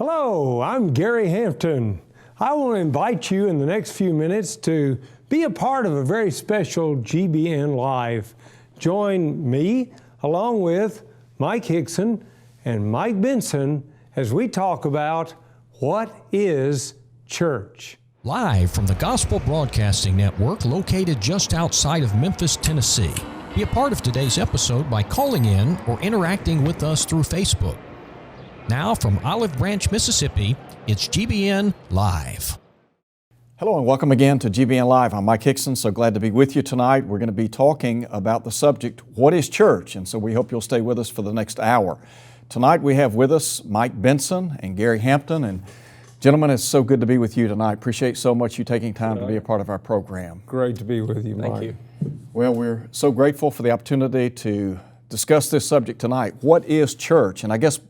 Hello, I'm Gary Hampton. I want to invite you in the next few minutes to be a part of a very special GBNLive. Join me along with Mike Hickson and Mike Benson as we talk about what is church. Live from the Gospel Broadcasting Network located just outside of Memphis, Tennessee. Be a part of today's episode by calling in or interacting with us through Facebook. Now from Olive Branch, Mississippi, it's GBN Live. Hello and welcome again to GBN Live. I'm Mike Hickson, so glad to be with you tonight. We're going to be talking about the subject, what is church? And so we hope you'll stay with us for the next hour. Tonight we have with us Mike Benson and Gary Hampton. And gentlemen, it's so good to be with you tonight. Appreciate so much you taking time to be a part of our program. Great to be with you, Mike. Thank you. Well, we're so grateful for the opportunity to discuss this subject tonight. What is church? And I guess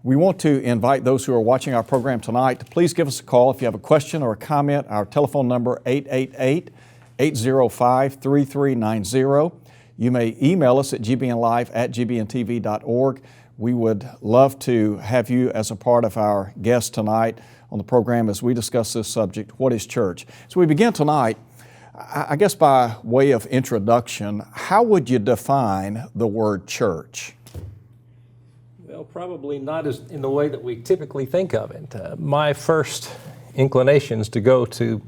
we want to invite those who are watching our program tonight to please give us a call if you have a question or a comment. Our telephone number, 888-805-3390. You may email us at gbnlive@gbntv.org. We would love to have you as a part of our guest tonight on the program as we discuss this subject, what is church? So we begin tonight, I guess by way of introduction, how would you define the word church? Well, probably not as in the way that we typically think of it. My first inclination is to go to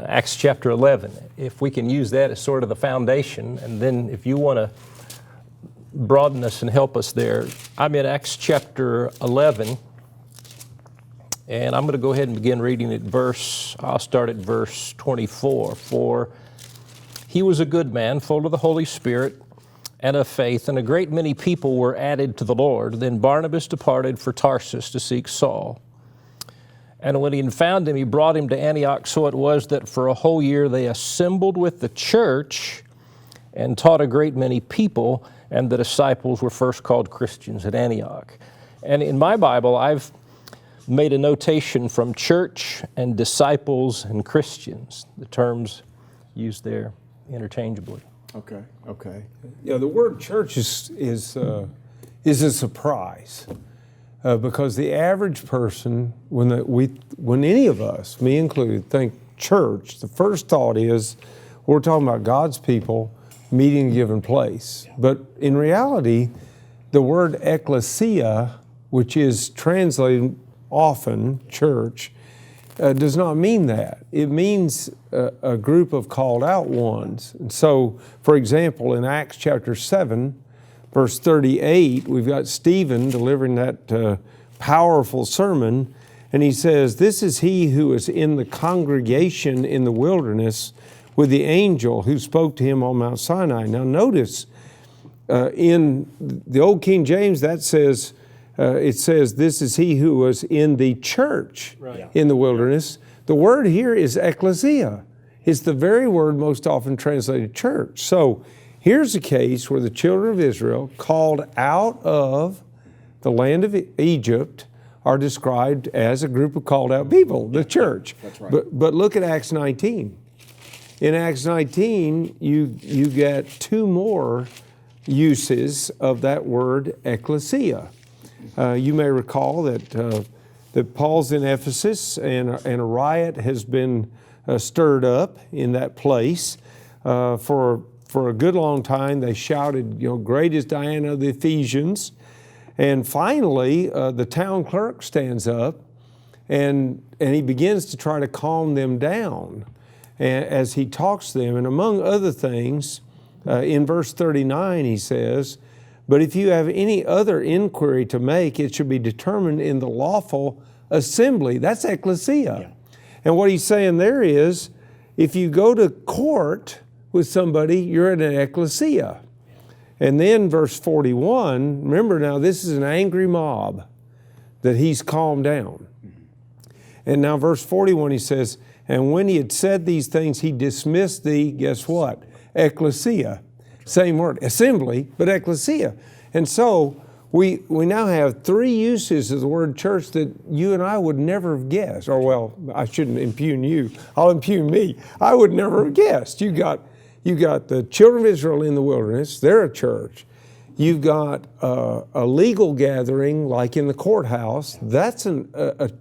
Acts chapter 11. If we can use that as sort of the foundation, and then if you want to broaden us and help us there, I'm in Acts chapter 11, and I'm going to go ahead and begin reading I'll start at verse 24. For he was a good man, full of the Holy Spirit and of faith, and a great many people were added to the Lord. Then Barnabas departed for Tarsus to seek Saul. And when he had found him, he brought him to Antioch. So it was that for a whole year they assembled with the church and taught a great many people, and the disciples were first called Christians at Antioch. And in my Bible, I've made a notation from church and disciples and Christians, the terms used there interchangeably. Okay. Yeah, the word church is a surprise because the average person, when any of us, me included, think church, the first thought is we're talking about God's people meeting in a given place. But in reality, the word ecclesia, which is translated often church, does not mean that. It means a group of called out ones. And so, for example, in Acts chapter 7, verse 38, we've got Stephen delivering that powerful sermon, and he says, "This is he who is in the congregation in the wilderness with the angel who spoke to him on Mount Sinai." Now notice, in the Old King James, that says, it says, "This is he who was in the church in the wilderness." The word here is ecclesia. It's the very word most often translated church. So here's a case where the children of Israel, called out of the land of Egypt, are described as a group of called out people, the church. That's right. But look at Acts 19. In Acts 19, you get two more uses of that word ecclesia. You may recall that Paul's in Ephesus and a riot has been stirred up in that place. For a good long time they shouted, "Great is Diana of the Ephesians." And finally the town clerk stands up and he begins to try to calm them down as he talks to them. And among other things, in verse 39 he says, "But if you have any other inquiry to make, it should be determined in the lawful assembly." That's ecclesia. Yeah. And what he's saying there is, if you go to court with somebody, you're in an ecclesia. And then verse 41, remember now this is an angry mob that he's calmed down. And now verse 41 he says, "And when he had said these things, he dismissed the," guess what? Ecclesia. Same word, assembly, but ecclesia. And so we now have three uses of the word church that you and I would never have guessed. Or well, I shouldn't impugn you. I'll impugn me. I would never have guessed. You got the children of Israel in the wilderness. They're a church. You've got a legal gathering like in the courthouse. That's a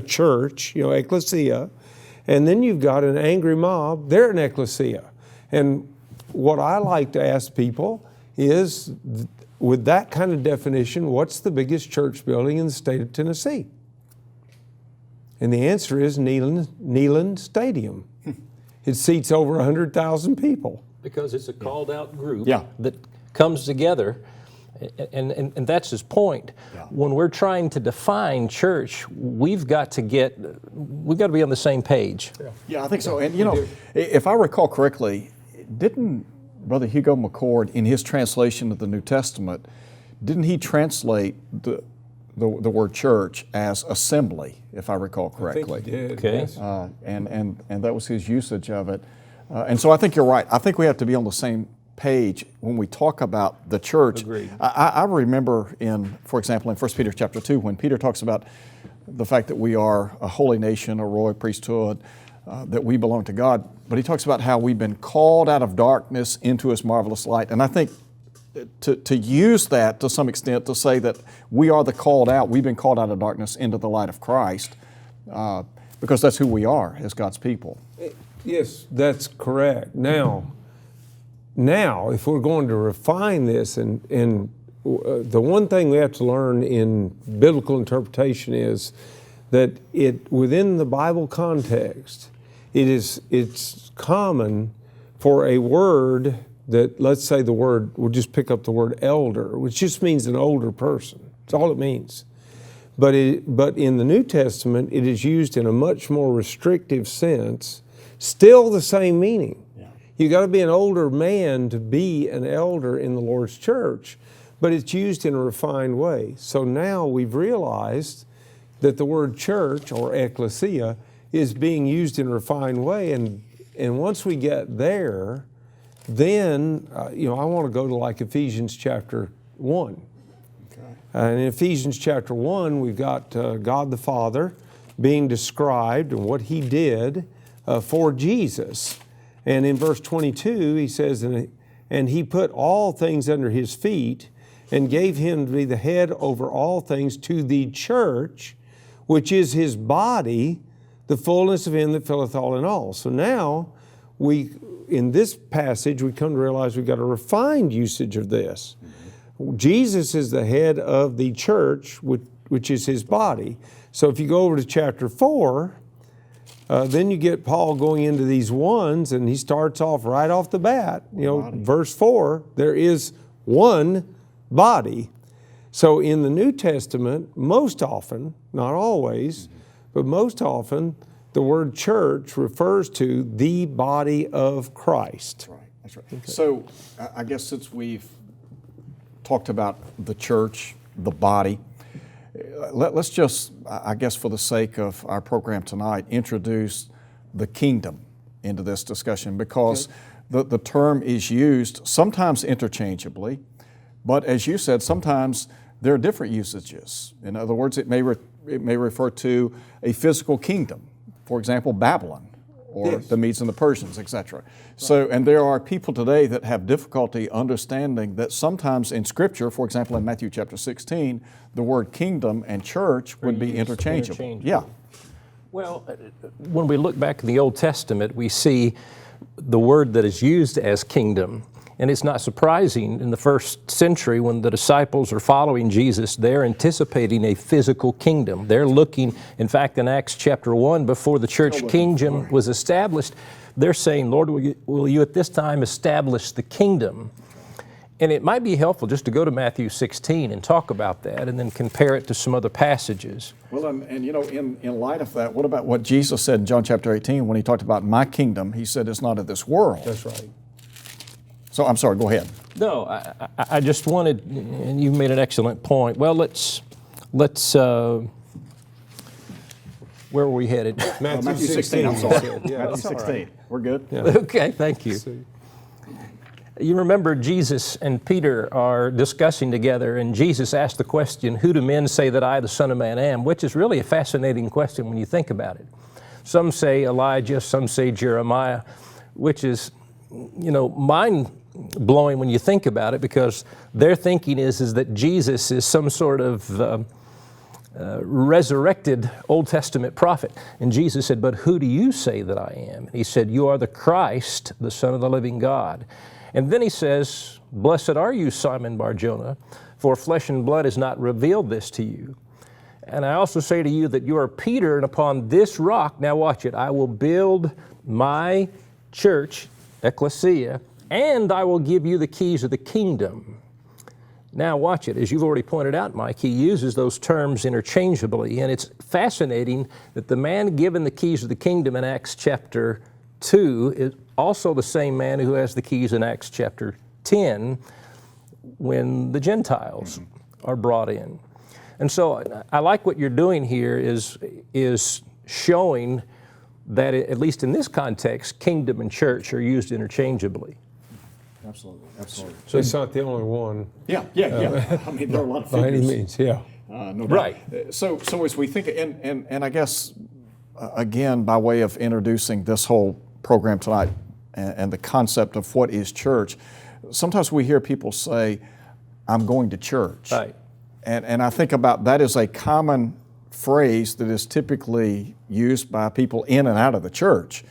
church, ecclesia. And then you've got an angry mob. They're an ecclesia. And what I like to ask people is, with that kind of definition, what's the biggest church building in the state of Tennessee? And the answer is Neyland Stadium. It seats over 100,000 people. Because it's a called out group Yeah. that comes together, and that's his point. Yeah. When we're trying to define church, we've got to be on the same page. Yeah, I think so. And if I recall correctly, didn't Brother Hugo McCord, in his translation of the New Testament, didn't he translate the word church as assembly, if I recall correctly? I think he did. Okay. Yes. And that was his usage of it. And so I think you're right. I think we have to be on the same page when we talk about the church. Agreed. I remember for example, in 1 Peter chapter 2, when Peter talks about the fact that we are a holy nation, a royal priesthood, that we belong to God, but he talks about how we've been called out of darkness into his marvelous light. And I think to use that to some extent to say that we are the called out, we've been called out of darkness into the light of Christ, because that's who we are as God's people. Yes, that's correct. Now, if we're going to refine this, and the one thing we have to learn in biblical interpretation is that within the Bible context, it's common for a word that, let's say we'll just pick up the word elder, which just means an older person. That's all it means. But in the New Testament, it is used in a much more restrictive sense, still the same meaning. Yeah. You got to be an older man to be an elder in the Lord's church, but it's used in a refined way. So now we've realized that the word church or ecclesia is being used in a refined way, and once we get there, then I want to go to like Ephesians chapter 1. And in Ephesians chapter 1, we've got God the Father being described and what He did for Jesus. And in verse 22, he says, and He put all things under His feet and gave Him to be the head over all things to the church, which is His body, the fullness of Him that filleth all in all. So now, in this passage, we come to realize we've got a refined usage of this. Jesus is the head of the church, which is His body. So if you go over to chapter 4, then you get Paul going into these ones, and he starts off right off the bat. Verse 4, there is one body. So in the New Testament, most often, not always, but most often, the word church refers to the body of Christ. Right, that's right. Okay. So I guess since we've talked about the church, the body, let's just, I guess for the sake of our program tonight, introduce the kingdom into this discussion, because the term is used sometimes interchangeably, but as you said, sometimes there are different usages. In other words, it may refer to a physical kingdom, for example, Babylon, or the Medes and the Persians, etc. Right. So, and there are people today that have difficulty understanding that sometimes in Scripture, for example, in Matthew chapter 16, the word kingdom and church would be interchangeable. Yeah. Well, when we look back in the Old Testament, we see the word that is used as kingdom. And it's not surprising in the first century when the disciples are following Jesus, they're anticipating a physical kingdom. They're looking, in fact, in Acts chapter 1, before the church kingdom was established, they're saying, Lord, will you at this time establish the kingdom? And it might be helpful just to go to Matthew 16 and talk about that and then compare it to some other passages. Well, and in light of that, what about what Jesus said in John chapter 18 when He talked about my kingdom? He said it's not of this world. That's right. So I'm sorry, go ahead. No, I just wanted, and you made an excellent point. Well, let's where were we headed? Matthew 16, I'm sorry. Matthew 16. Right. We're good? Yeah. Okay, thank you. You remember Jesus and Peter are discussing together, and Jesus asked the question, who do men say that I, the Son of Man, am? Which is really a fascinating question when you think about it. Some say Elijah, some say Jeremiah, which is, mine blowing when you think about it, because their thinking is that Jesus is some sort of resurrected Old Testament prophet. And Jesus said, "But who do you say that I am?" He said, "You are the Christ, the Son of the living God." And then he says, "Blessed are you, Simon Bar-Jonah, for flesh and blood has not revealed this to you. And I also say to you that you are Peter, and upon this rock," now watch it, "I will build my church," ecclesia, "and I will give you the keys of the kingdom." Now watch it. As you've already pointed out, Mike, he uses those terms interchangeably, and it's fascinating that the man given the keys of the kingdom in Acts chapter 2 is also the same man who has the keys in Acts chapter 10 when the Gentiles are brought in. And so I like what you're doing here is showing that, at least in this context, kingdom and church are used interchangeably. Absolutely, absolutely. So it's not the only one. Yeah. I mean, there are a lot of By any figures. means, yeah. No doubt. Right. So as we think, and I guess, again, by way of introducing this whole program tonight and the concept of what is church, sometimes we hear people say, "I'm going to church." Right. And I think about that as a common phrase that is typically used by people in and out of the church.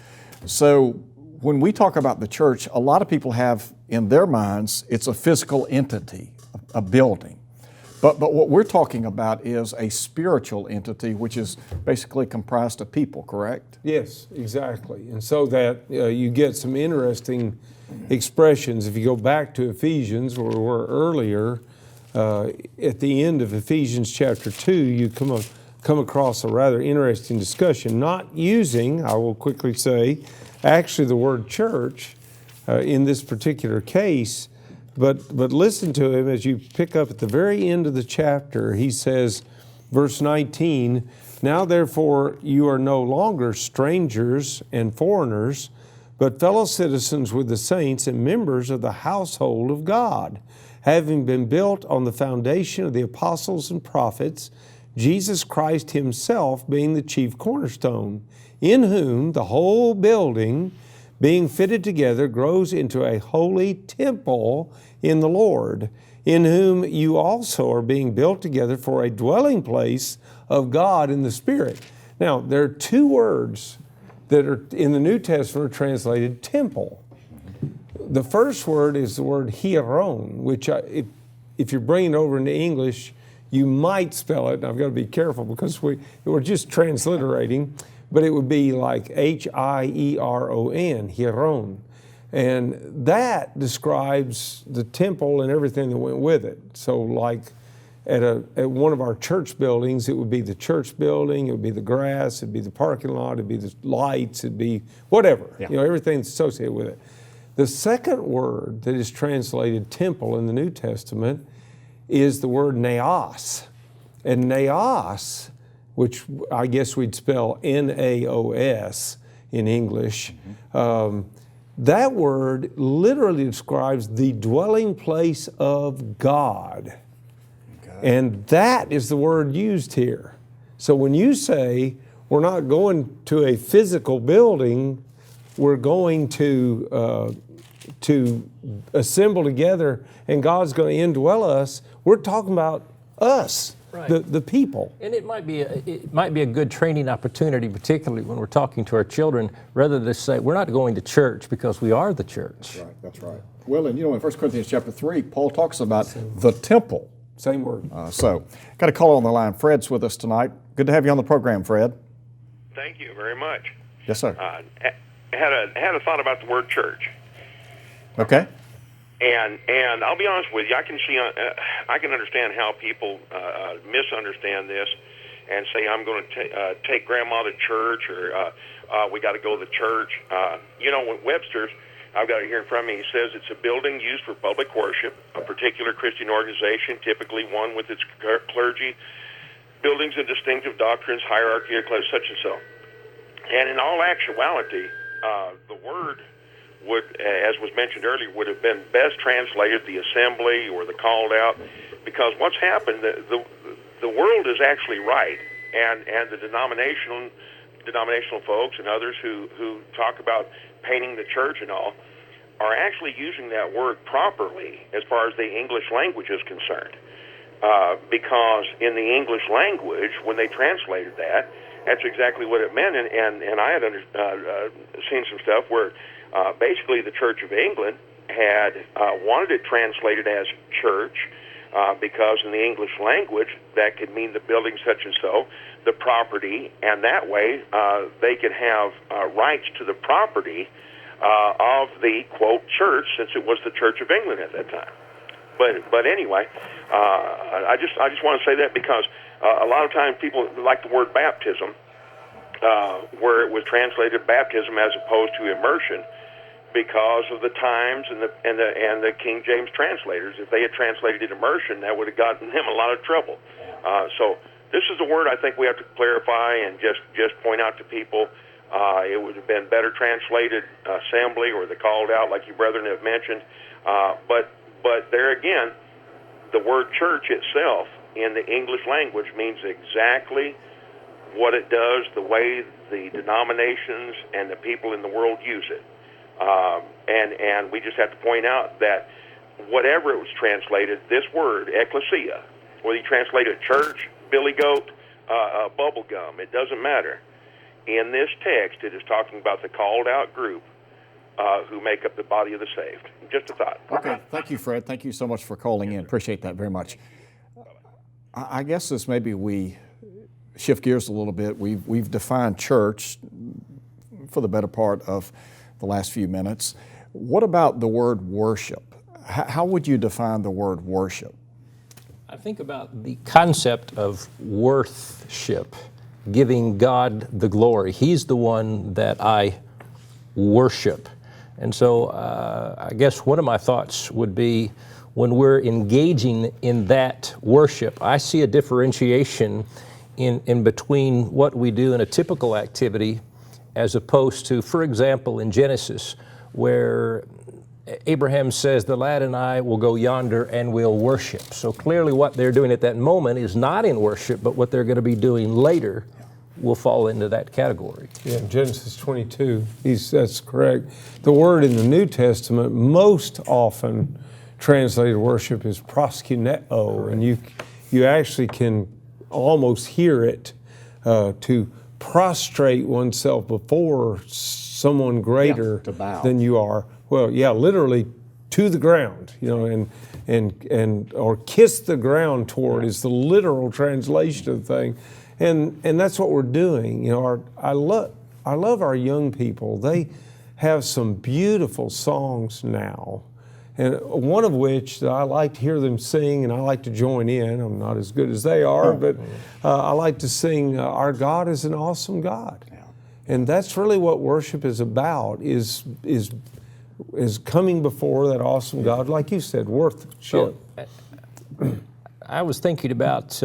So when we talk about the church, a lot of people have in their minds it's a physical entity, a building. But what we're talking about is a spiritual entity, which is basically comprised of people, correct? Yes, exactly. And so that you get some interesting expressions. If you go back to Ephesians, where we were earlier, at the end of Ephesians chapter 2, you come across a rather interesting discussion, not using, I will quickly say, actually the word church in this particular case, but listen to him as you pick up at the very end of the chapter. He says, verse 19, "Now therefore you are no longer strangers and foreigners, but fellow citizens with the saints and members of the household of God, having been built on the foundation of the apostles and prophets, Jesus Christ himself being the chief cornerstone, in whom the whole building, being fitted together, grows into a holy temple in the Lord, in whom you also are being built together for a dwelling place of God in the Spirit." Now, there are two words that are in the New Testament are translated temple. The first word is the word hieron, which if you're bringing it over into English, you might spell it, and I've got to be careful because we're just transliterating, but it would be like H-I-E-R-O-N, hieron. And that describes the temple and everything that went with it. So like at one of our church buildings, it would be the church building, it would be the grass, it'd be the parking lot, it'd be the lights, it'd be whatever, everything that's associated with it. The second word that is translated temple in the New Testament is the word naos. And naos, which I guess we'd spell N-A-O-S in English, that word literally describes the dwelling place of God. Okay. And that is the word used here. So when you say we're not going to a physical building, we're going to assemble together and God's going to indwell us, we're talking about us, right. the people. And it might be a good training opportunity, particularly when we're talking to our children, rather than say, we're not going to church because we are the church. That's right. Well, and in 1 Corinthians chapter 3, Paul talks about the temple. Same word. So, got a call on the line. Fred's with us tonight. Good to have you on the program, Fred. Thank you very much. Yes, sir. Had a thought about the word church. Okay. And I'll be honest with you, I can understand how people misunderstand this and say I'm going to take grandma to church, or we got to go to the church. With Webster's, I've got it here in front of me. He says it's a building used for public worship, a particular Christian organization, typically one with its clergy, buildings and distinctive doctrines, hierarchy, such and so. And in all actuality, the word would, as was mentioned earlier, would have been best translated the assembly or the called out, because what's happened, the world is actually right, and the denominational folks and others who talk about painting the church and all, are actually using that word properly as far as the English language is concerned. Because in the English language, when they translated that, that's exactly what it meant. And I had seen some stuff where basically the Church of England had wanted it translated as church, because in the English language that could mean the building such and so, the property, and that way they could have rights to the property of the, quote, church, since it was the Church of England at that time. But anyway, I just want to say that because a lot of times people like the word baptism, where it was translated baptism as opposed to immersion, because of the times and the King James translators. If they had translated immersion, that would have gotten them a lot of trouble. So this is a word I think we have to clarify and just point out to people. It would have been better translated assembly or the called out, like you brethren have mentioned. But there again, the word church itself in the English language means exactly what it does, the way the denominations and the people in the world use it. And we just have to point out that whatever it was translated, this word, ecclesia, whether you translate it church, billy goat, bubble gum, it doesn't matter. In this text, it is talking about the called out group who make up the body of the saved. Just a thought. Okay, thank you, Fred. Thank you so much for calling in. Appreciate that very much. I guess as maybe we shift gears a little bit, we've defined church for the better part of the last few minutes. What about the word worship? How would you define the word worship? I think about the concept of worship, giving God the glory. He's the one that I worship. And so I guess one of my thoughts would be when we're engaging in that worship, I see a differentiation in between what we do in a typical activity as opposed to, for example, in Genesis, where Abraham says, the lad and I will go yonder and we'll worship. So clearly what they're doing at that moment is not in worship, but what they're going to be doing later will fall into that category. Yeah, Genesis 22, that's correct. The word in the New Testament most often translated worship is proskuneo, and you actually can almost hear it, to prostrate oneself before someone greater to bow. than you are. Well, yeah, literally to the ground, and or kiss the ground toward is the literal translation of the thing. And that's what we're doing. I love our young people. They have some beautiful songs now, and one of which that I like to hear them sing, and I like to join in. I'm not as good as they are, but I like to sing, "Our God is an awesome God," and that's really what worship is about. Is coming before that awesome God, like you said, worship. So, I was thinking about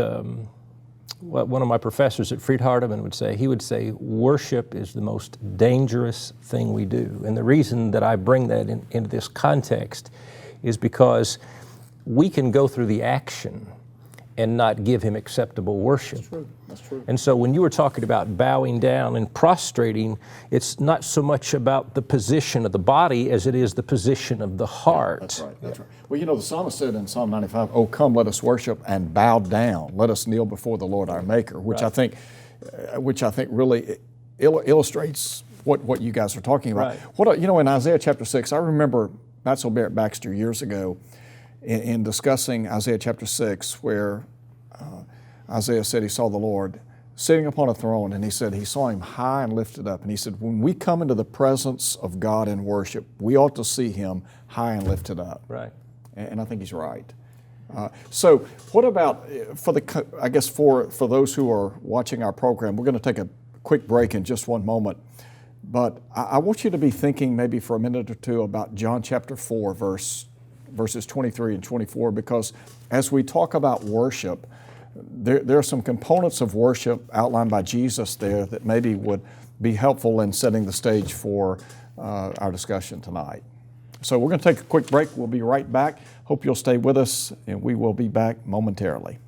what one of my professors at Fried-Hardeman would say. He would say, worship is the most dangerous thing we do. And the reason that I bring that into this context is because we can go through the action and not give Him acceptable worship. That's true. That's true. And so when you were talking about bowing down and prostrating, it's not so much about the position of the body as it is the position of the heart. That's right. That's right. Well, the psalmist said in Psalm 95, "Oh, come, let us worship and bow down. Let us kneel before the Lord our Maker," which I think really illustrates what you guys are talking about. Right. In Isaiah chapter 6, I remember not so Barrett Baxter years ago in discussing Isaiah chapter 6, where Isaiah said he saw the Lord sitting upon a throne, and he said he saw Him high and lifted up. And he said, when we come into the presence of God in worship, we ought to see Him high and lifted up. Right. And I think he's right. So what about, for those who are watching our program, we're going to take a quick break in just one moment. But I want you to be thinking maybe for a minute or two about John chapter 4, verses 23 and 24, because as we talk about worship, there are some components of worship outlined by Jesus there that maybe would be helpful in setting the stage for our discussion tonight. So we're going to take a quick break. We'll be right back. Hope you'll stay with us, and we will be back momentarily.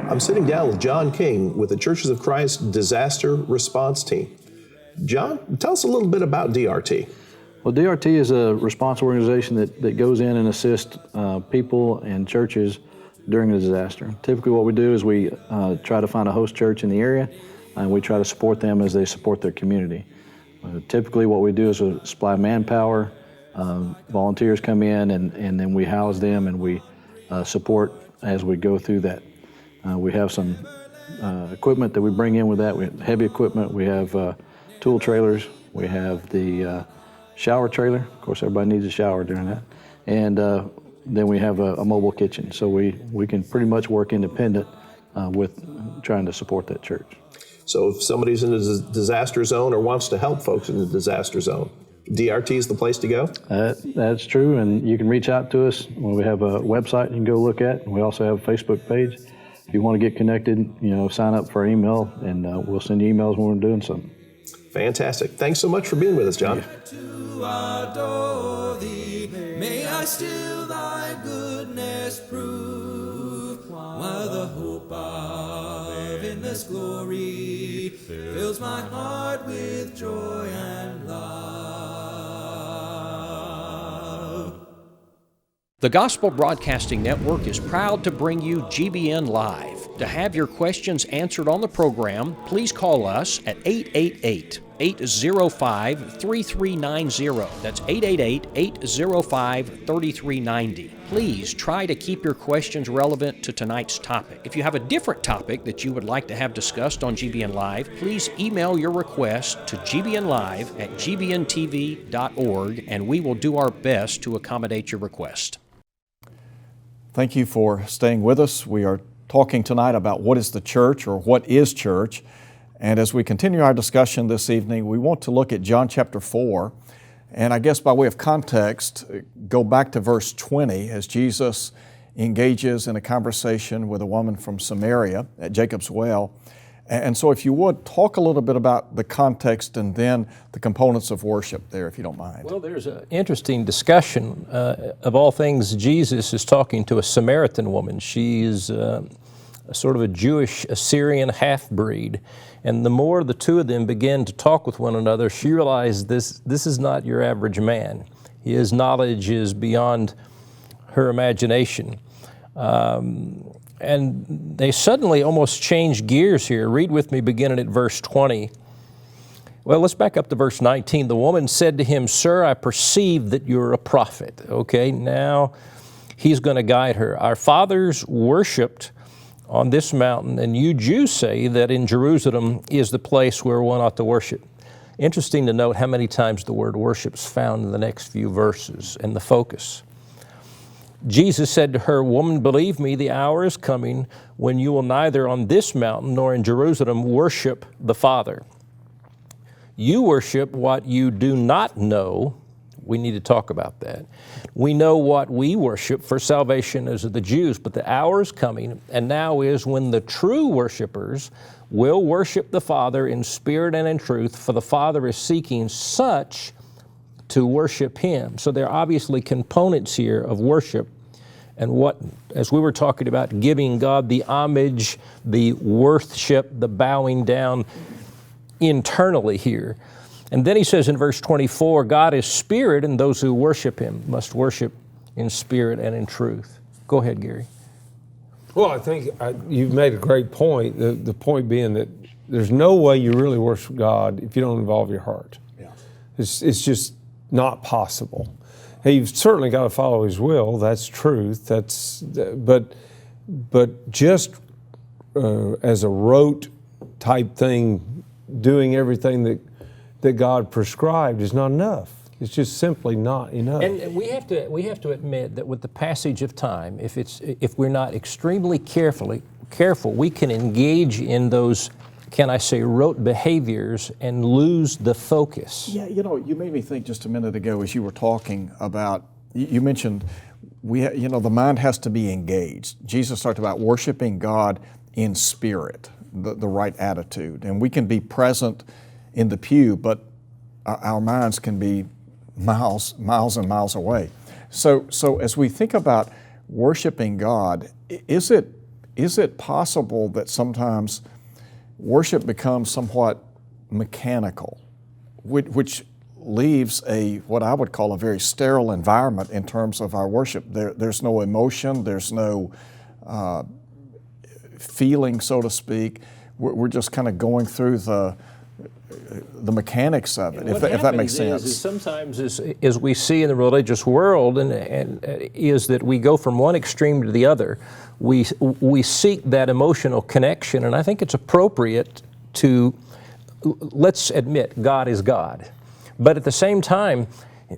I'm sitting down with John King with the Churches of Christ Disaster Response Team. John, tell us a little bit about DRT. Well, DRT is a response organization that goes in and assists people and churches during a disaster. Typically what we do is we try to find a host church in the area, and we try to support them as they support their community. Typically what we do is we supply manpower, volunteers come in, and then we house them and we support as we go through that. We have some equipment that we bring in with that. We have heavy equipment, we have tool trailers, we have the shower trailer. Of course, everybody needs a shower during that. And then we have a mobile kitchen. So we can pretty much work independent with trying to support that church. So if somebody's in a disaster zone or wants to help folks in the disaster zone, DRT is the place to go? That's true, and you can reach out to us. We have a website you can go look at, and we also have a Facebook page. If you want to get connected, sign up for our email, and we'll send you emails when we're doing something. Fantastic. Thanks so much for being with us, John. To adore thee, may I still thy goodness prove, while the hope of endless glory fills my heart with joy and love. The Gospel Broadcasting Network is proud to bring you GBN Live. To have your questions answered on the program, please call us at 888-805-3390. That's 888-805-3390. Please try to keep your questions relevant to tonight's topic. If you have a different topic that you would like to have discussed on GBN Live, please email your request to gbnlive@gbntv.org, and we will do our best to accommodate your request. Thank you for staying with us. We are talking tonight about what is the church, or what is church. And as we continue our discussion this evening, we want to look at John chapter 4. And I guess by way of context, go back to verse 20 as Jesus engages in a conversation with a woman from Samaria at Jacob's well. And so if you would, talk a little bit about the context and then the components of worship there, if you don't mind. Well, there's an interesting discussion. Of all things, Jesus is talking to a Samaritan woman. She is sort of a Jewish Assyrian half-breed. And the more the two of them begin to talk with one another, she realized this is not your average man. His knowledge is beyond her imagination. And they suddenly almost change gears here. Read with me beginning at verse 20. Well, let's back up to verse 19. The woman said to him, "Sir, I perceive that you're a prophet." Okay, now he's going to guide her. "Our fathers worshiped on this mountain, and you Jews say that in Jerusalem is the place where one ought to worship." Interesting to note how many times the word worship is found in the next few verses and the focus. Jesus said to her, "Woman, believe me, the hour is coming when you will neither on this mountain nor in Jerusalem worship the Father. You worship what you do not know." We need to talk about that. "We know what we worship, for salvation is of the Jews, but the hour is coming, and now is, when the true worshipers will worship the Father in spirit and in truth, for the Father is seeking such to worship Him." So there are obviously components here of worship, and what, as we were talking about, giving God the homage, the worship, the bowing down internally here. And then he says in verse 24, God is spirit, and those who worship Him must worship in spirit and in truth. Go ahead, Gary. Well, I think you've made a great point. The point being that there's no way you really worship God if you don't involve your heart. Yeah. It's just not possible. Hey, you've certainly got to follow His will. That's truth. But just as a rote type thing, doing everything that God prescribed is not enough. It's just simply not enough. And we have to admit that with the passage of time, if we're not extremely careful, we can engage in those, can I say, rote behaviors and lose the focus. Yeah, you made me think just a minute ago as you were talking about, you mentioned, the mind has to be engaged. Jesus talked about worshiping God in spirit, the right attitude. And we can be present in the pew, but our minds can be miles and miles away. So as we think about worshiping God, is it possible that sometimes worship becomes somewhat mechanical? which leaves what I would call a very sterile environment in terms of our worship. There's no emotion, there's no feeling, so to speak. We're just kind of going through the mechanics of it, if that makes sense. Is sometimes, as we see in the religious world, and is that we go from one extreme to the other. We seek that emotional connection, and I think it's appropriate to, let's admit, God is God. But at the same time,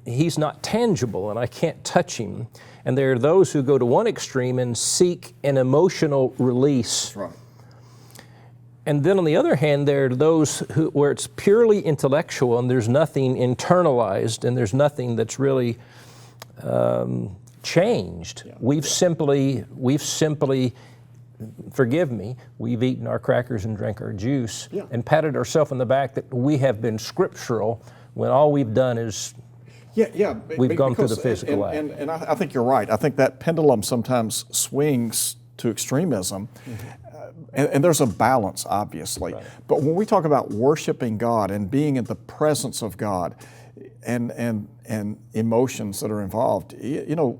He's not tangible, and I can't touch Him. And there are those who go to one extreme and seek an emotional release. That's right. And then on the other hand, there are those where it's purely intellectual and there's nothing internalized and there's nothing that's really changed. Yeah. We've simply, forgive me, we've eaten our crackers and drank our juice and patted ourselves on the back that we have been scriptural when all we've done is we've gone through the physical act. And I think you're right. I think that pendulum sometimes swings to extremism. And there's a balance, obviously. Right. But when we talk about worshiping God and being in the presence of God and emotions that are involved, you know,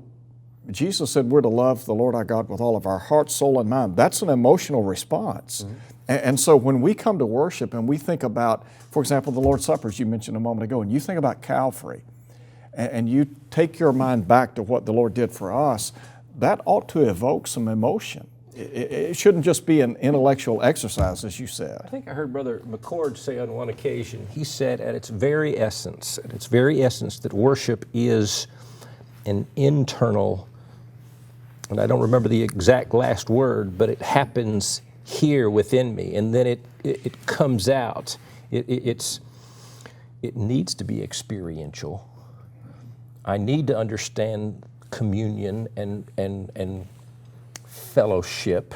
Jesus said we're to love the Lord our God with all of our heart, soul, and mind. That's an emotional response. Mm-hmm. And so when we come to worship and we think about, for example, the Lord's Supper, as you mentioned a moment ago, and you think about Calvary, and you take your mind back to what the Lord did for us, that ought to evoke some emotion. It shouldn't just be an intellectual exercise, as you said. I think I heard Brother McCord say on one occasion, he said at its very essence that worship is an internal, and I don't remember the exact last word, but it happens here within me, and then it comes out. It needs to be experiential. I need to understand communion and fellowship.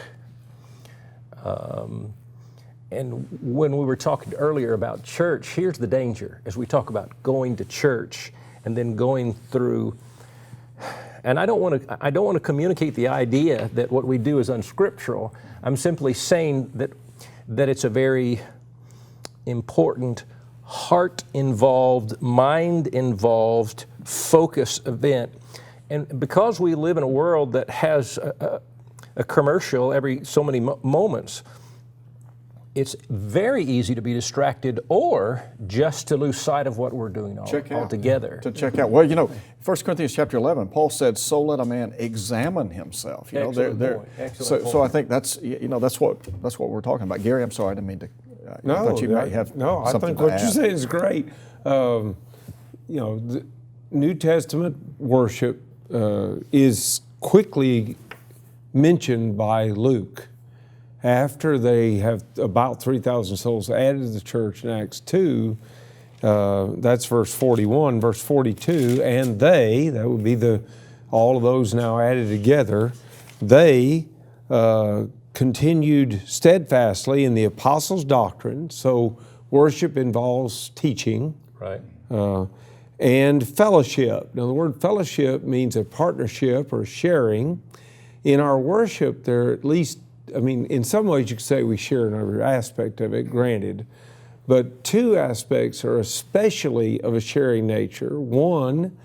And when we were talking earlier about church, here's the danger as we talk about going to church and then going through. And I don't want to communicate the idea that what we do is unscriptural. I'm simply saying that it's a very important, heart-involved, mind-involved, focus event. And because we live in a world that has a commercial every so many moments, it's very easy to be distracted or just to lose sight of what we're doing altogether. To check out. Well, you know, 1 Corinthians chapter 11, Paul said, "So let a man examine himself." You know, so I think that's that's what we're talking about. Gary, I'm sorry, I didn't mean to. I thought you might have I think what you say is great. You know, the New Testament worship is quickly mentioned by Luke. After they have about 3,000 souls added to the church in Acts 2, that's verse 41, verse 42, and they, that would be all of those now added together, they continued steadfastly in the apostles' doctrine. So worship involves teaching. Right. And fellowship. Now the word fellowship means a partnership or sharing. In our worship, there are at least, I mean, in some ways you could say we share in every aspect of it, granted, but two aspects are especially of a sharing nature. One,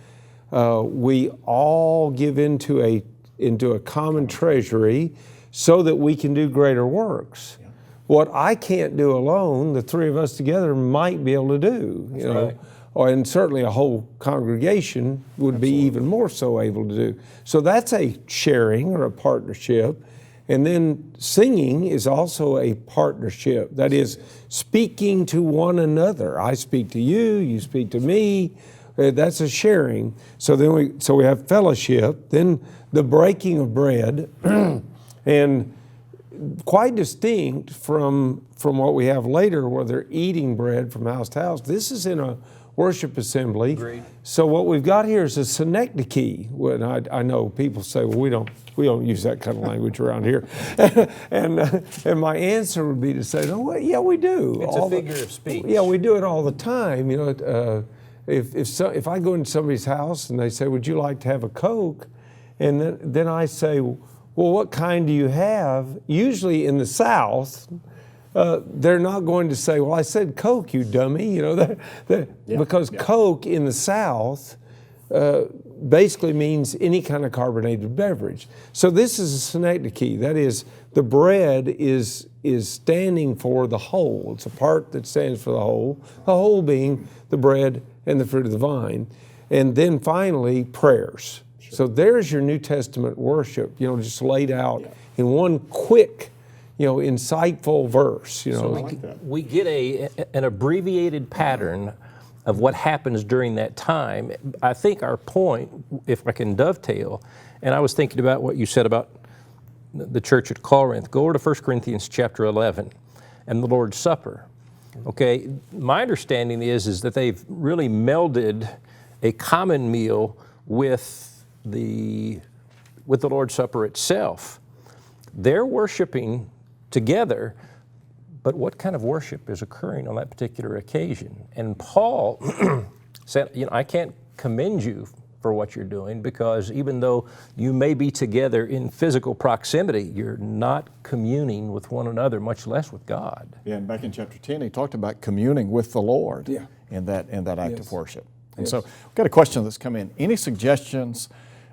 we all give into a common treasury so that we can do greater works. Yeah. What I can't do alone, the three of us together might be able to do. That's right. And certainly a whole congregation would be even more so able to do. So that's a sharing or a partnership. And then singing is also a partnership. That is speaking to one another. I speak to you, you speak to me. That's a sharing. So then we have fellowship, then the breaking of bread, and quite distinct from what we have later where they're eating bread from house to house. This is in a worship assembly. Agreed. So what we've got here is a synecdoche. When I know people say, well, we don't use that kind of language around here, and my answer would be to say, no, well, yeah, we do. It's a figure of speech. Yeah, we do it all the time. You know, if I go into somebody's house and they say, would you like to have a Coke, and then I say, well, what kind do you have? Usually in the South, they're not going to say, well, I said Coke, you dummy, you know, because Coke in the South basically means any kind of carbonated beverage. So this is a synecdoche. That is, the bread is standing for the whole. It's a part that stands for the whole being the bread and the fruit of the vine. And then finally, prayers. Sure. So there's your New Testament worship, you know, just laid out in one quick, you know, insightful verse. You know, so we get an abbreviated pattern of what happens during that time. I think our point, if I can dovetail, and I was thinking about what you said about the church at Corinth. Go over to 1 Corinthians chapter 11 and the Lord's Supper. Okay, my understanding is that they've really melded a common meal with the Lord's Supper itself. They're worshiping together, but what kind of worship is occurring on that particular occasion? And Paul said, you know, I can't commend you for what you're doing, because even though you may be together in physical proximity, you're not communing with one another, much less with God. Yeah, and back in chapter 10, he talked about communing with the Lord in that act of worship. And so we've got a question that's come in. Any suggestions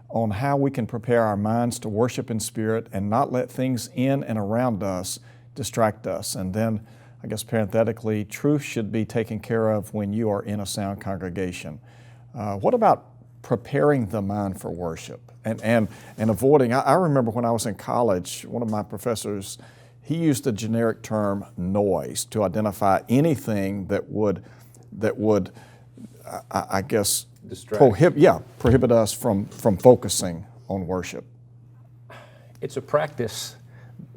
on how we can prepare our minds to worship in spirit and not let things in and around us distract us? And then, I guess parenthetically, truth should be taken care of when you are in a sound congregation. What about preparing the mind for worship and avoiding? I remember when I was in college, one of my professors, he used the generic term noise to identify anything that would I guess, prohibit us from focusing on worship. It's a practice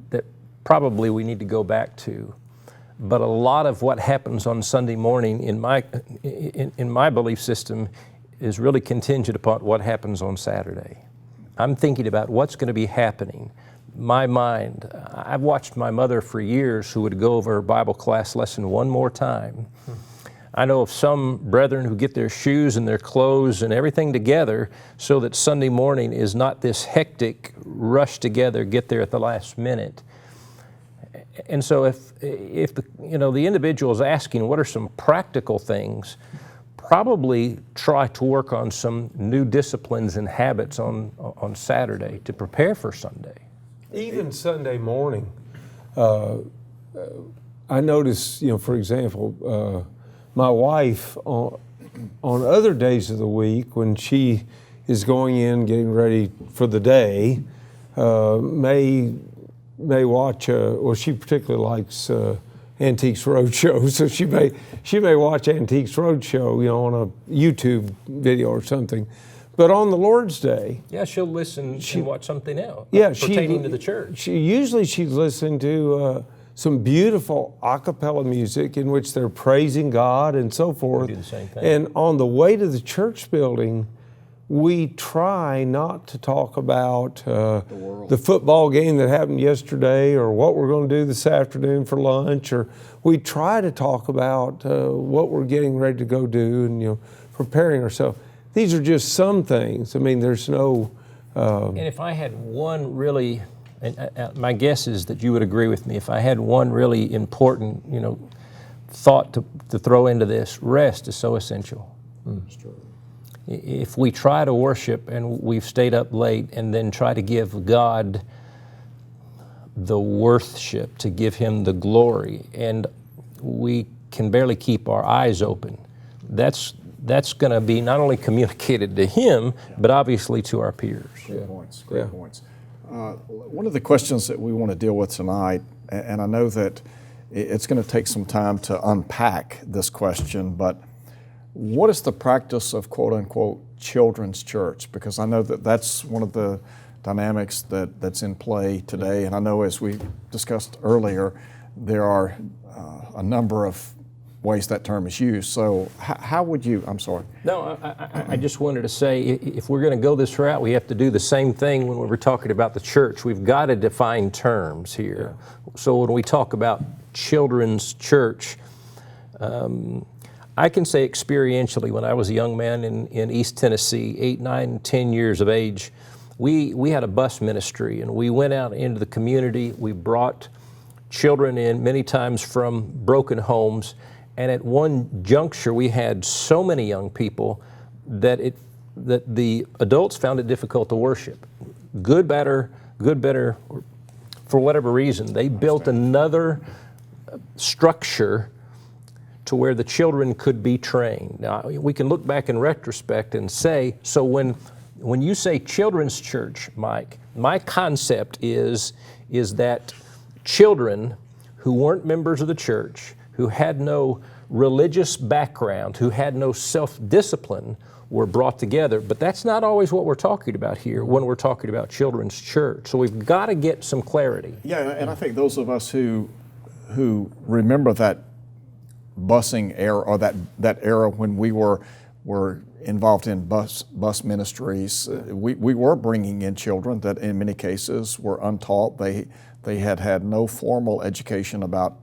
that probably we need to go back to, but a lot of what happens on Sunday morning in my belief system is really contingent upon what happens on Saturday. I'm thinking about what's going to be happening. My mind, I've watched my mother for years who would go over her Bible class lesson one more time. I know of some brethren who get their shoes and their clothes and everything together so that Sunday morning is not this hectic rush together, get there at the last minute. And so if the individual is asking what are some practical things, probably try to work on some new disciplines and habits on Saturday to prepare for Sunday. Even Sunday morning, I notice, for example, my wife on other days of the week when she is going in, getting ready for the day, may watch. She particularly likes Antiques Roadshow, so she may watch Antiques Roadshow, on a YouTube video or something. But on the Lord's Day, she'll listen and watch something else. Pertaining to the church. She's listening to some beautiful a cappella music in which they're praising God and so forth. We do the same thing. And on the way to the church building, we try not to talk about the football game that happened yesterday or what we're going to do this afternoon for lunch, or we try to talk about what we're getting ready to go do and preparing ourselves. These are just some things. I mean, there's no... and if I had one really... And my guess is that you would agree with me. If I had one really important, thought to throw into this, rest is so essential. That's true. If we try to worship and we've stayed up late and then try to give God the worship, to give Him the glory, and we can barely keep our eyes open, that's going to be not only communicated to Him, but obviously to our peers. Great points. One of the questions that we want to deal with tonight, and I know that it's going to take some time to unpack this question, but what is the practice of quote-unquote children's church? Because I know that that's one of the dynamics that's in play today, and I know as we discussed earlier, there are a number of ways that term is used. So how would you, I'm sorry. No, I just wanted to say, if we're going to go this route, we have to do the same thing when we're talking about the church. We've got to define terms here. Yeah. So when we talk about children's church, I can say experientially, when I was a young man in East Tennessee, 8, 9, 10 years of age, we had a bus ministry, and we went out into the community. We brought children in many times from broken homes. And at one juncture, we had so many young people that the adults found it difficult to worship. Good, better, for whatever reason. They built another structure to where the children could be trained. Now, we can look back in retrospect and say, so when you say children's church, Mike, my concept is that children who weren't members of the church, who had no religious background, who had no self-discipline, were brought together. But that's not always what we're talking about here when we're talking about children's church. So we've got to get some clarity. Yeah, and I think those of us who remember that busing era, or that era when we were involved in bus ministries, we were bringing in children that in many cases were untaught. They had no formal education about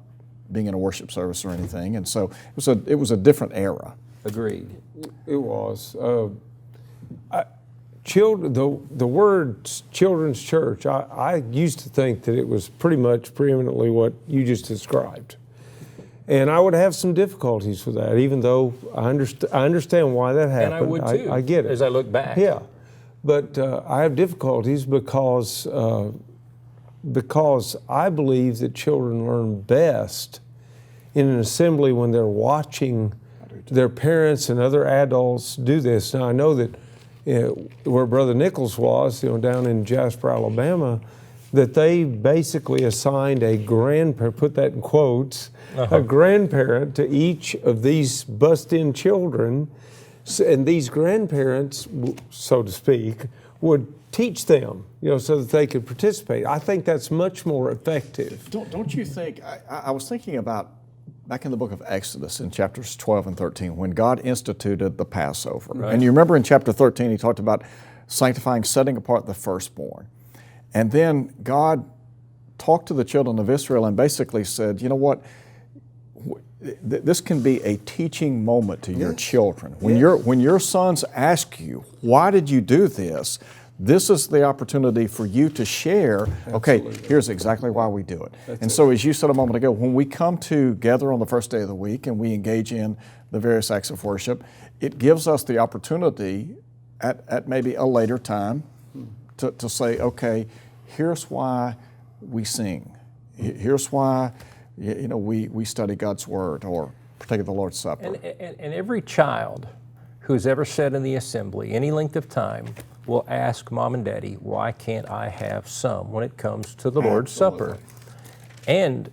being in a worship service or anything, and so it was a different era. Agreed. It was. The word children's church, I used to think that it was pretty much preeminently what you just described. And I would have some difficulties with that, even though I understand why that happened. And I would too, I get it. as I look back. Yeah. But I have difficulties because I believe that children learn best in an assembly when they're watching their parents and other adults do this. Now, I know that where Brother Nichols was, down in Jasper, Alabama, that they basically assigned a grandparent, put that in quotes, a grandparent to each of these bust-in children, and these grandparents, so to speak, would teach them, so that they could participate. I think that's much more effective. Don't you think, I was thinking about back in the book of Exodus in chapters 12 and 13, when God instituted the Passover. Right. And you remember in chapter 13, he talked about sanctifying, setting apart the firstborn. And then God talked to the children of Israel and basically said, you know what, this can be a teaching moment to your children. When your sons ask you, why did you do this? This is the opportunity for you to share, okay, here's exactly why we do it. So as you said a moment ago, when we come together on the first day of the week and we engage in the various acts of worship, it gives us the opportunity at maybe a later time to say, okay, here's why we sing. Here's why we study God's Word or partake of the Lord's Supper. And every child who's ever sat in the assembly any length of time will ask Mom and Daddy, why can't I have some when it comes to the Lord's Supper? And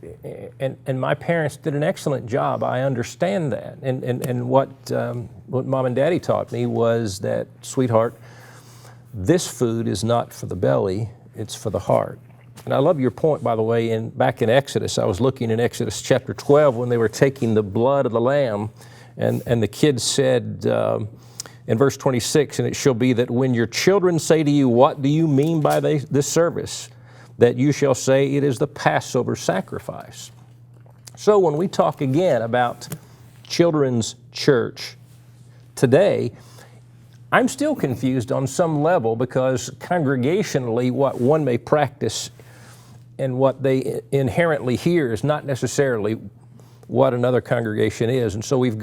my parents did an excellent job. I understand that. And what Mom and Daddy taught me was that, sweetheart, this food is not for the belly, it's for the heart. And I love your point, by the way, back in Exodus. I was looking in Exodus chapter 12 when they were taking the blood of the lamb, and the kids said, in verse 26, and it shall be that when your children say to you, what do you mean by this service? That you shall say, it is the Passover sacrifice. So when we talk again about children's church today, I'm still confused on some level because congregationally what one may practice and what they inherently hear is not necessarily what another congregation is. And so we've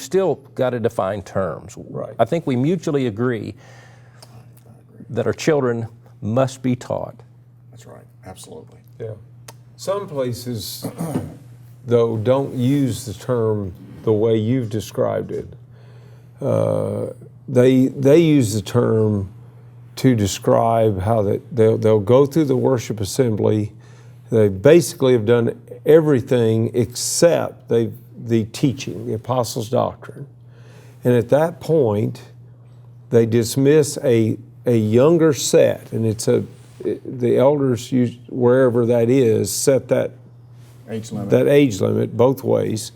still got to define terms. Right. I think we mutually agree that our children must be taught. That's right, absolutely. Yeah. Some places, though, don't use the term the way you've described it. They use the term to describe how they'll go through the worship assembly. They basically have done everything except the teaching, the apostles' doctrine. And at that point, they dismiss a younger set, and the elders, wherever that is, set that age limit both ways.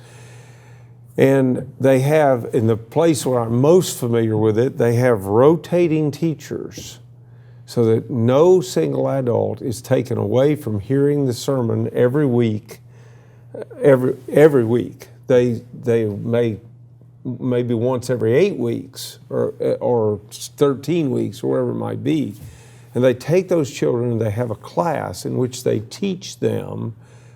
And they have, in the place where I'm most familiar with it, they have rotating teachers so that no single adult is taken away from hearing the sermon every week. Every week. They maybe once every 8 weeks or 13 weeks, or wherever it might be. And they take those children and they have a class in which they teach them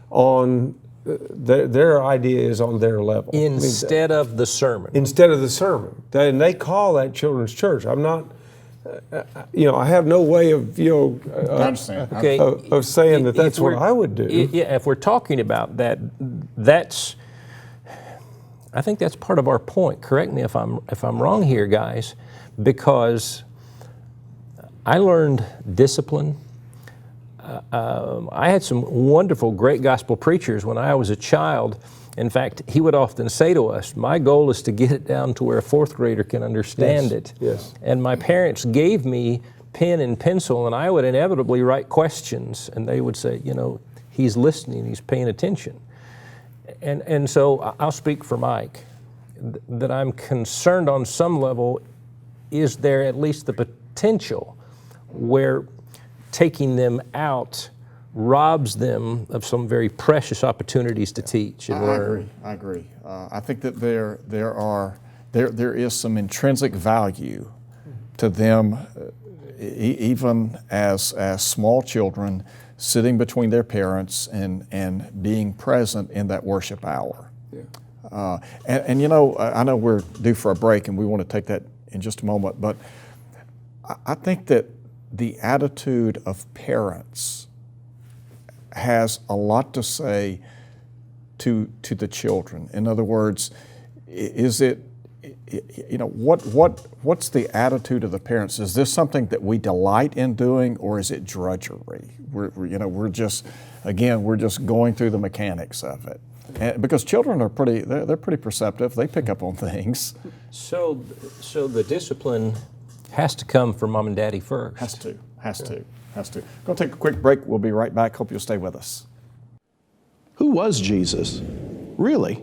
on their idea is on their level. Instead of the sermon. Instead of the sermon. And they call that children's church. I'm not, I have no way of, Okay. of saying that that's what I would do. Yeah, if we're talking about that, I think that's part of our point. Correct me if I'm wrong here, guys, because I learned discipline. I had some wonderful, great gospel preachers when I was a child. In fact, he would often say to us, my goal is to get it down to where a fourth grader can understand it. Yes. And my parents gave me pen and pencil, and I would inevitably write questions, and they would say, he's listening, he's paying attention. And so I'll speak for Mike, that I'm concerned on some level, is there at least the potential where taking them out robs them of some very precious opportunities to teach and learn. I agree. I think that there is some intrinsic value to them, even as small children, sitting between their parents and being present in that worship hour. Yeah. I know we're due for a break, and we want to take that in just a moment, but I think that the attitude of parents has a lot to say to the children. In other words, is it, what's the attitude of the parents? Is this something that we delight in doing, or is it drudgery? We're just going through the mechanics of it. And because children are they're pretty perceptive. They pick up on things. So the discipline has to come from mom and daddy first. Has to. Going to take a quick break. We'll be right back. Hope you'll stay with us. Who was Jesus? Really?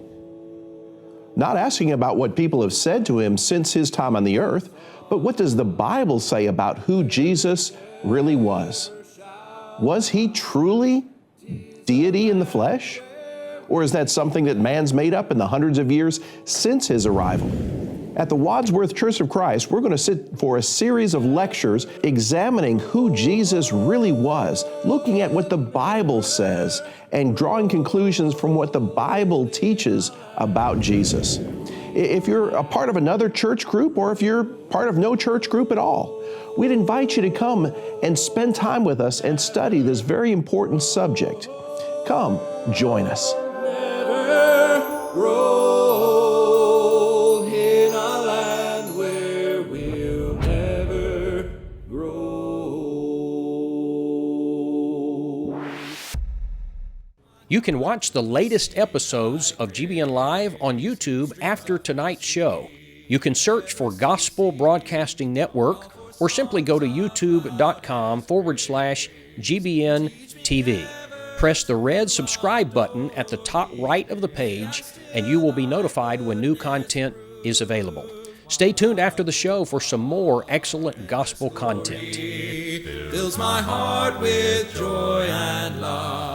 Not asking about what people have said to him since his time on the earth, but what does the Bible say about who Jesus really was? Was he truly deity in the flesh? Or is that something that man's made up in the hundreds of years since his arrival? At the Wadsworth Church of Christ, we're going to sit for a series of lectures examining who Jesus really was, looking at what the Bible says, and drawing conclusions from what the Bible teaches about Jesus. If you're a part of another church group, or if you're part of no church group at all, we'd invite you to come and spend time with us and study this very important subject. Come, join us. You can watch the latest episodes of GBNLive on YouTube after tonight's show. You can search for Gospel Broadcasting Network or simply go to youtube.com/GBN TV. Press the red subscribe button at the top right of the page and you will be notified when new content is available. Stay tuned after the show for some more excellent gospel content. Fills my heart with joy and love.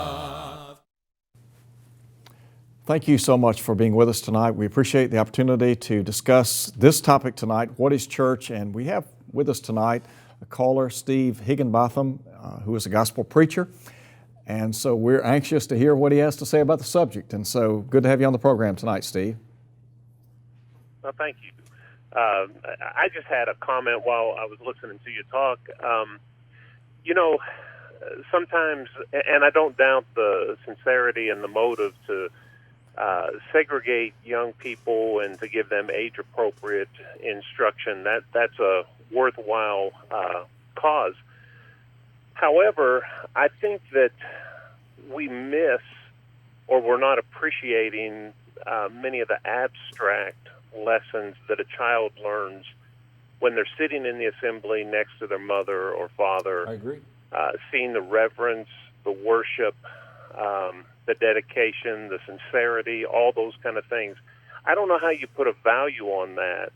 Thank you so much for being with us tonight. We appreciate the opportunity to discuss this topic tonight, what is church? And we have with us tonight a caller, Steve Higginbotham, who is a gospel preacher. And so we're anxious to hear what he has to say about the subject. And so good to have you on the program tonight, Steve. Well, thank you. I just had a comment while I was listening to you talk. Sometimes, and I don't doubt the sincerity and the motive to segregate young people and to give them age-appropriate instruction. That's a worthwhile cause. However, I think that we miss, or we're not appreciating many of the abstract lessons that a child learns when they're sitting in the assembly next to their mother or father. I agree. Seeing the reverence, the worship, the dedication, the sincerity, all those kind of things. I don't know how you put a value on that.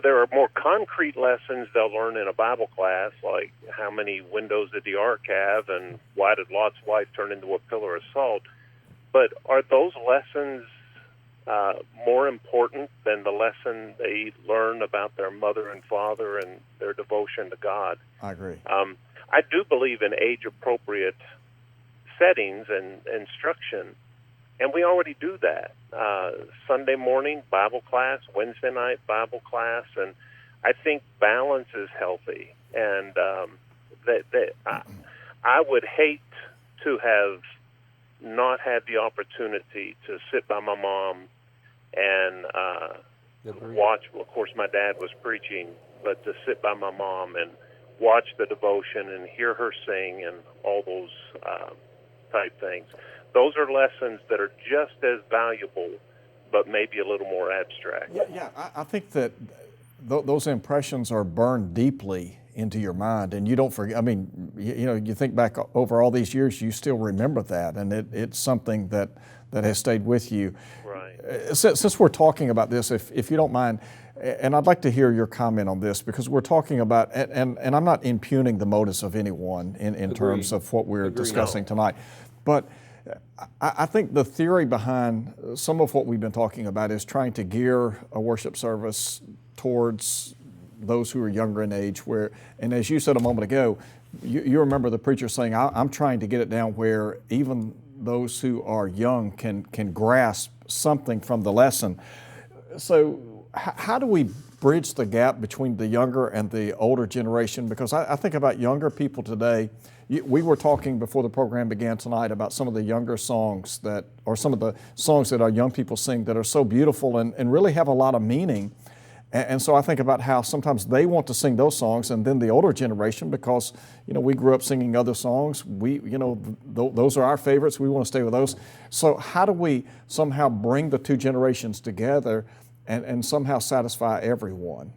There are more concrete lessons they'll learn in a Bible class, like how many windows did the ark have and why did Lot's wife turn into a pillar of salt. But are those lessons more important than the lesson they learn about their mother and father and their devotion to God? I agree. I do believe in age-appropriate settings and instruction, and we already do that. Sunday morning Bible class, Wednesday night Bible class, and I think balance is healthy. And I would hate to have not had the opportunity to sit by my mom and watch. Of course, my dad was preaching, but to sit by my mom and watch the devotion and hear her sing and all those type things. Those are lessons that are just as valuable, but maybe a little more abstract. Yeah, I think that those impressions are burned deeply into your mind, and you don't forget. I mean, you think back over all these years, you still remember that, and it's something that has stayed with you. Right. Since we're talking about this, if you don't mind, and I'd like to hear your comment on this, because we're talking about, and I'm not impugning the motives of anyone in terms of what we're discussing tonight, but I think the theory behind some of what we've been talking about is trying to gear a worship service towards those who are younger in age, and as you said a moment ago, you remember the preacher saying, I'm trying to get it down where even those who are young can grasp something from the lesson. So how do we bridge the gap between the younger and the older generation? Because I think about younger people today. We were talking before the program began tonight about some of the younger songs or some of the songs that our young people sing that are so beautiful and really have a lot of meaning. And so I think about how sometimes they want to sing those songs, and then the older generation, because we grew up singing other songs. Those are our favorites. We want to stay with those. So how do we somehow bring the two generations together and somehow satisfy everyone?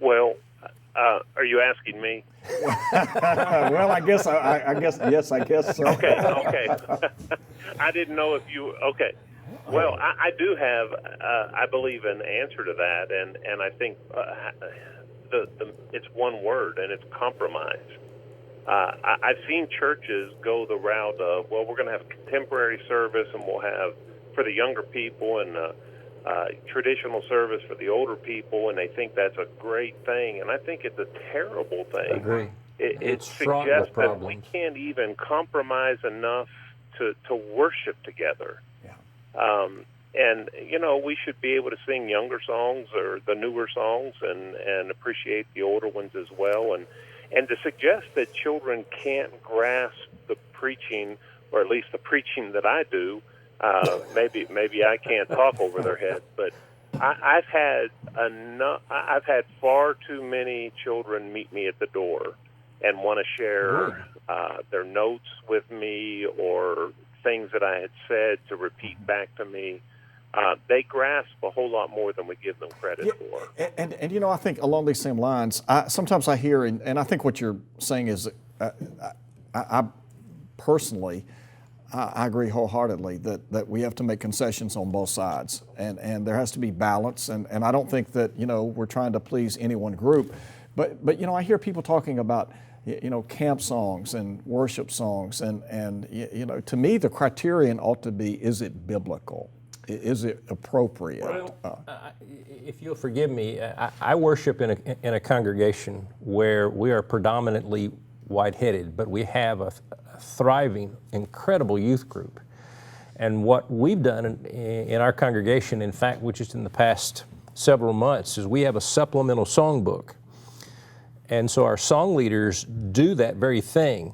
Well, are you asking me? Well, I guess yes. I guess so. Okay. I didn't know if you. Okay. Well, I do have, I believe, an answer to that, and I think it's one word, and it's compromise. I've seen churches go the route of, well, we're going to have a contemporary service, and we'll have for the younger people and traditional service for the older people, and they think that's a great thing, and I think it's a terrible thing. I agree. It suggests that we can't even compromise enough to worship together. And we should be able to sing younger songs or the newer songs and appreciate the older ones as well. And to suggest that children can't grasp the preaching, or at least the preaching that I do, maybe I can't talk over their head, but I've had far too many children meet me at the door and want to share their notes with me or things that I had said to repeat back to me. They grasp a whole lot more than we give them credit for. And I think along these same lines, sometimes I hear, and I think what you're saying is, I personally, I agree wholeheartedly that we have to make concessions on both sides, and there has to be balance, and I don't think that we're trying to please any one group, but I hear people talking about camp songs and worship songs, and to me the criterion ought to be, is it biblical? Is it appropriate? Well, if you'll forgive me, I worship in a congregation where we are predominantly white-headed, but we have a thriving, incredible youth group. And what we've done in our congregation, in fact, which is in the past several months, is we have a supplemental songbook. And so our song leaders do that very thing.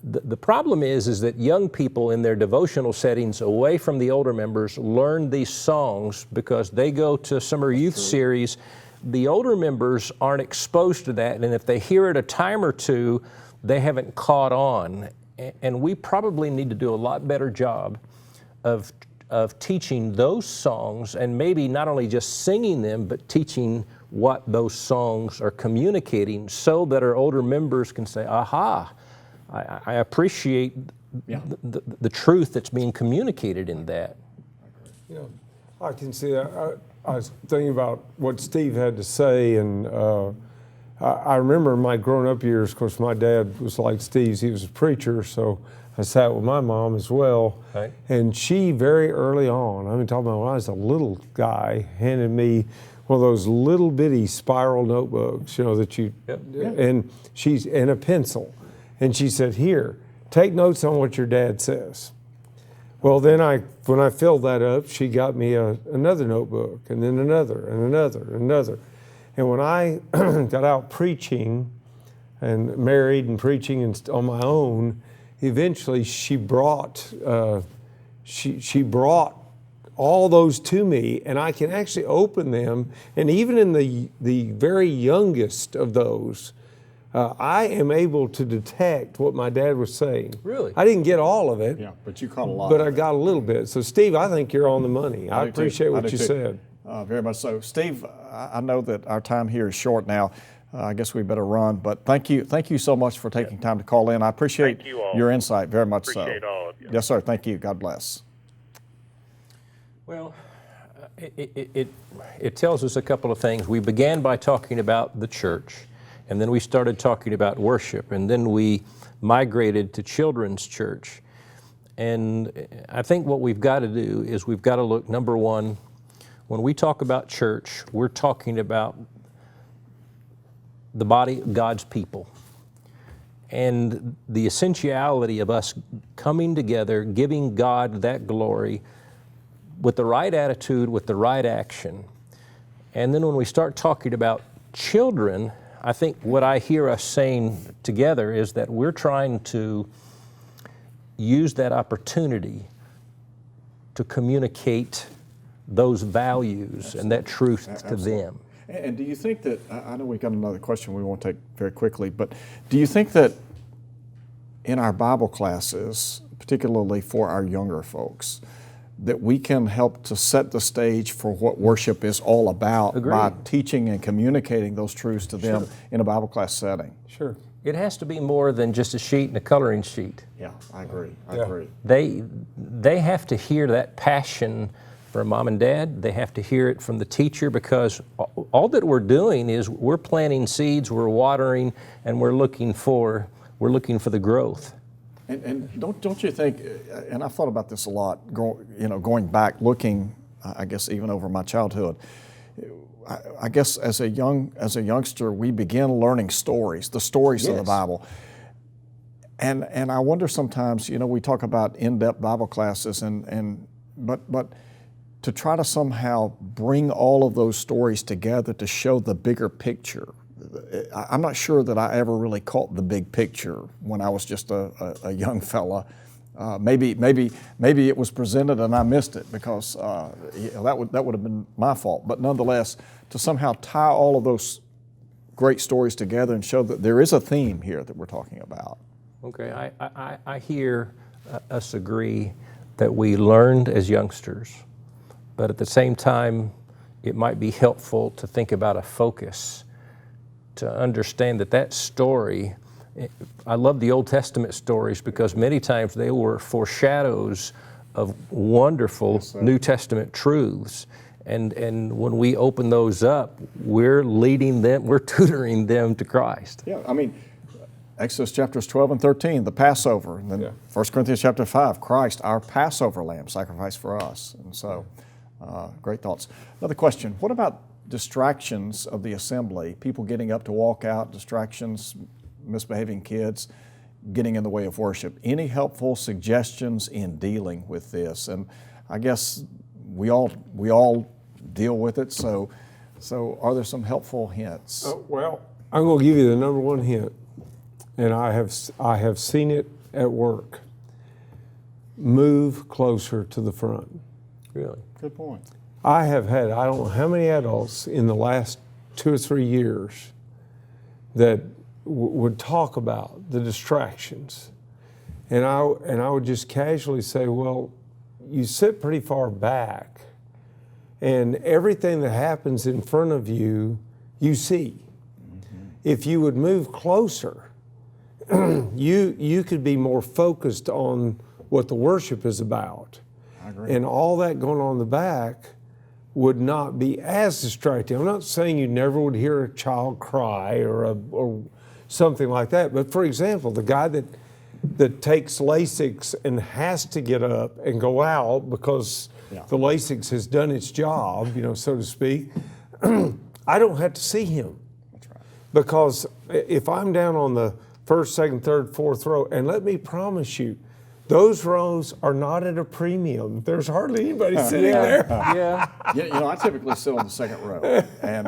The problem is that young people in their devotional settings away from the older members learn these songs because they go to summer youth series. The older members aren't exposed to that, and if they hear it a time or two, they haven't caught on. And we probably need to do a lot better job of teaching those songs, and maybe not only just singing them, but teaching what those songs are communicating so that our older members can say, aha, I appreciate the truth that's being communicated in that. I can see, I was thinking about what Steve had to say, and I remember in my grown-up years, of course, my dad was like Steve's. He was a preacher, so I sat with my mom as well. Right. And she, very early on, I'm talking about when I was a little guy, handed me one of those little bitty spiral notebooks, that you, and she's in a pencil. And she said, here, take notes on what your dad says. Well, then when I filled that up, she got me another notebook, and then another, and another, and another. And when I got out preaching and married and preaching and on my own, eventually she brought all those to me, and I can actually open them. And even in the very youngest of those, I am able to detect what my dad was saying. Really? I didn't get all of it. Yeah, but you caught a lot. But I got a little bit. So, Steve, I think you're on the money. I appreciate what you said. Very much so. Steve, I know that our time here is short now. I guess we better run, but thank you so much for taking time to call in. I appreciate your insight very much. Appreciate all of you. Yes, sir. Thank you. God bless. Well, it tells us a couple of things. We began by talking about the church, and then we started talking about worship, and then we migrated to children's church. And I think what we've got to do is we've got to look, number one, when we talk about church, we're talking about the body of God's people. And the essentiality of us coming together, giving God that glory with the right attitude, with the right action. And then when we start talking about children, I think what I hear us saying together is that we're trying to use that opportunity to communicate those values and that truth to them. And do you think that, I know we've got another question we want to take very quickly, but do you think that in our Bible classes, particularly for our younger folks, that we can help to set the stage for what worship is all about by teaching and communicating those truths to them in a Bible class setting? Sure. It has to be more than just a sheet and a coloring sheet. Yeah, I agree. I agree. They have to hear that passion from mom and dad. They have to hear it from the teacher, because all that we're doing is we're planting seeds, we're watering, and we're looking for the growth. And don't you think? And I've thought about this a lot. Going back, looking, I guess even over my childhood. I guess as a youngster, we begin learning stories, the stories of the Bible. And I wonder sometimes, we talk about in-depth Bible classes, but to try to somehow bring all of those stories together to show the bigger picture. I'm not sure that I ever really caught the big picture when I was just a young fella. Maybe it was presented and I missed it, because that would have been my fault. But nonetheless, to somehow tie all of those great stories together and show that there is a theme here that we're talking about. Okay, I hear us agree that we learned as youngsters, but at the same time, it might be helpful to think about a focus, to understand that story. I love the Old Testament stories because many times they were foreshadows of wonderful New Testament truths. And when we open those up, we're leading them, we're tutoring them to Christ. Yeah, I mean, Exodus chapters 12 and 13, the Passover. And then 1 Corinthians chapter 5, Christ, our Passover lamb, sacrificed for us. And so, great thoughts. Another question, what about distractions of the assembly? People getting up to walk out, distractions, misbehaving kids, getting in the way of worship. Any helpful suggestions in dealing with this? And I guess we all deal with it, so are there some helpful hints? Well, I'm going to give you the number one hint, and I have seen it at work. Move closer to the front. Really? Good point. I have had, I don't know how many adults in the last 2 or 3 years that would talk about the distractions. And I would just casually say, well, you sit pretty far back, and everything that happens in front of you, you see. Mm-hmm. If you would move closer, you could be more focused on what the worship is about. I agree. And all that going on in the back would not be as distracting. I'm not saying you never would hear a child cry or something like that, but for example, the guy that takes Lasix and has to get up and go out because the Lasix has done its job, so to speak, I don't have to see him. That's right. Because if I'm down on the first, second, third, fourth row. And let me promise you, those rows are not at a premium. There's hardly anybody sitting there. Yeah. You know, I typically sit on the second row, and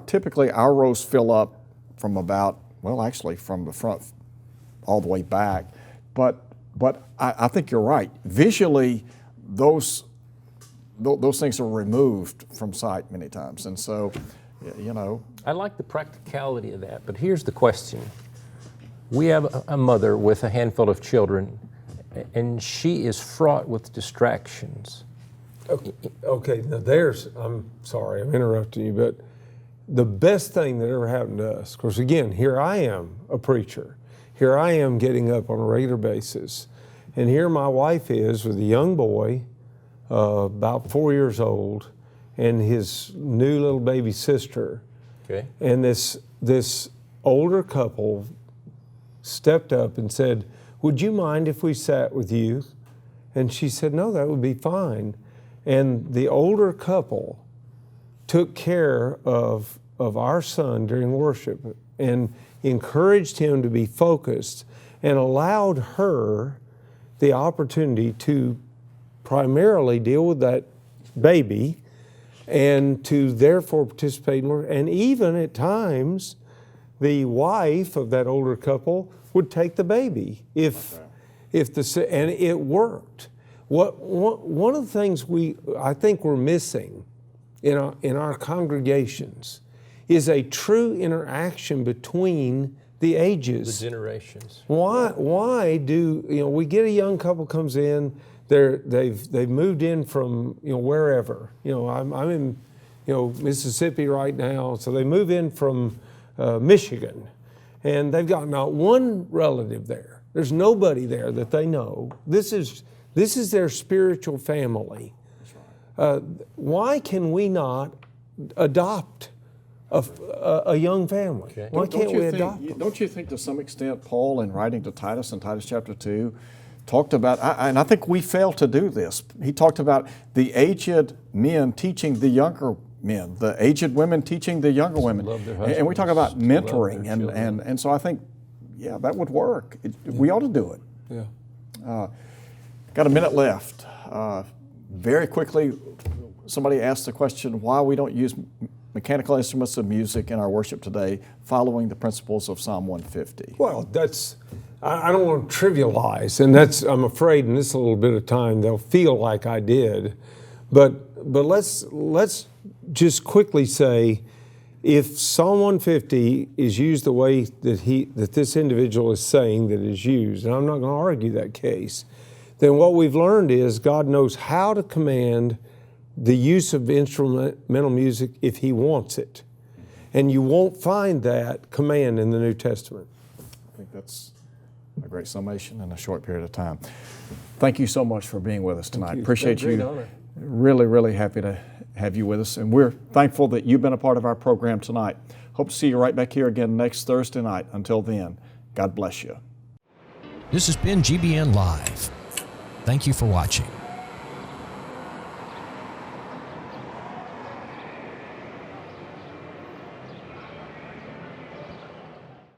typically our rows fill up from about, well, actually from the front all the way back, but I think you're right. Visually, those things are removed from sight many times, and so, you know. I like the practicality of that, but here's the question. We have a mother with a handful of children, and she is fraught with distractions. Okay, now I'm sorry, I'm interrupting you, but the best thing that ever happened to us, of course, again, here I am, a preacher. Here I am getting up on a regular basis. And here my wife is with a young boy, about 4 years old, and his new little baby sister. Okay. And this older couple stepped up and said, "Would you mind if we sat with you?" And she said, "No, that would be fine." And the older couple took care of our son during worship and encouraged him to be focused and allowed her the opportunity to primarily deal with that baby and to therefore participate in work. And even at times, the wife of that older couple would take the baby and it worked. One of the things I think we're missing in our congregations is a true interaction between the ages. The generations. Why do we get a young couple comes in, they've moved in from wherever. I'm in Mississippi right now, so they move in from Michigan, and they've got not one relative there. There's nobody there that they know. This is their spiritual family. Why can we not adopt a young family? Okay. Why can't we adopt them? Don't you think to some extent Paul, in writing to Titus in Titus chapter 2, talked about, and I think we fail to do this, he talked about the aged men teaching the younger men, the aged women teaching the younger women. And we talk about mentoring, and so I think, yeah, that would work. We ought to do it. Yeah. Got a minute left. Very quickly, somebody asked the question why we don't use mechanical instruments of music in our worship today, following the principles of Psalm 150. Well, I don't want to trivialize, and I'm afraid in this little bit of time they'll feel like I did, but let's just quickly say, if Psalm 150 is used the way that this individual is saying that it is used, and I'm not going to argue that case, then what we've learned is God knows how to command the use of instrumental music if He wants it. And you won't find that command in the New Testament. I think that's a great summation in a short period of time. Thank you so much for being with us tonight. Appreciate you. Great honor. Really, really happy to have you with us. And we're thankful that you've been a part of our program tonight. Hope to see you right back here again next Thursday night. Until then, God bless you. This has been GBN Live. Thank you for watching.